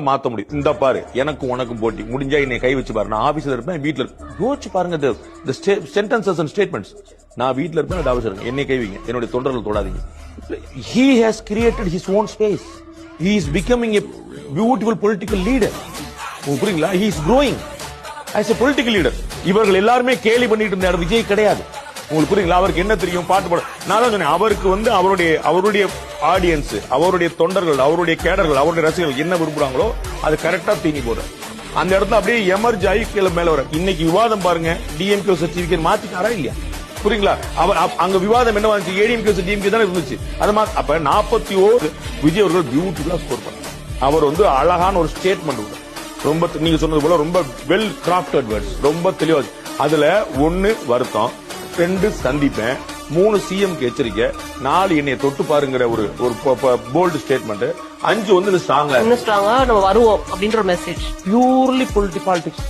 மாத்த முடியும். இந்த பாரு எனக்கும் உனக்கும் போட்டி முடிஞ்சா என்னை கை வச்சு பாரு, நான் ஆபீஸ்ல இருப்பேன் வீட்டுல யோசிச்சு பாருங்க சென்டென்சஸ் அண்ட் ஸ்டேட்மெண்ட்ஸ். நான் வீட்டுல இருப்பேன் ஆபீஸ்ல இருக்கேன், என்னை கைவிங்க, என்னுடைய தொண்டர்கள் தொடாதீங்க. He has created his own space. He is becoming a beautiful political leader. புரியுங்களா? He is growing as a political leader. இவர்கள் எல்லாருமே கேலி பண்ணிட்டு இருந்தார், விஜய் கிடையாது. உங்களுக்கு புரியுங்களா? அவருக்கு என்ன தெரியும் பாட்டு பாட. நான் தான் சொன்னேன், அவருக்கு அவருடைய ஆடியன்ஸ், அவருடைய தொண்டர்கள், அவருடைய கேடர்கள், அவருடைய ரசிகர்கள் என்ன விரும்புறாங்களோ அது கரெக்டா தீனி போடுற அந்த இடத்துல அப்படியே எமர்ஜ் ஆகி கீழே மேல வர. இன்னைக்கு விவாதம் பாருங்க, டிஎம்கே சர்டிபிகேட் மாத்திட்டாரா இல்லையா? புரியுங்களா? அங்க விவாதம் என்ன வந்துச்சு, ஏடிஎம்கே டிஎம்கே தானே இருந்துச்சு. அது அப்ப 41 விஜய் அவர்கள் பியூட்டிஃபுல்லா ஸ்கோர் பண்ணார். அவர் அழகான ஒரு ஸ்டேட்மெண்ட், ரொம்ப நீங்க சொன்னது போல ரொம்ப வெல் கிராஃப்டட் வேர்ட்ஸ், ரொம்ப தெளிவா. அதுல 1 வருத்தம், 2 சந்திப்பேன், 3 சிஎம்க்கு எச்சரிக்கை, 4 என்னைய தொட்டு பாருங்கிற ஒரு போல்டு ஸ்டேட்மெண்ட், 5 ஸ்ட்ராங்கா நம்ம வருவோம் அப்படின்ற மெசேஜ். Purely politics.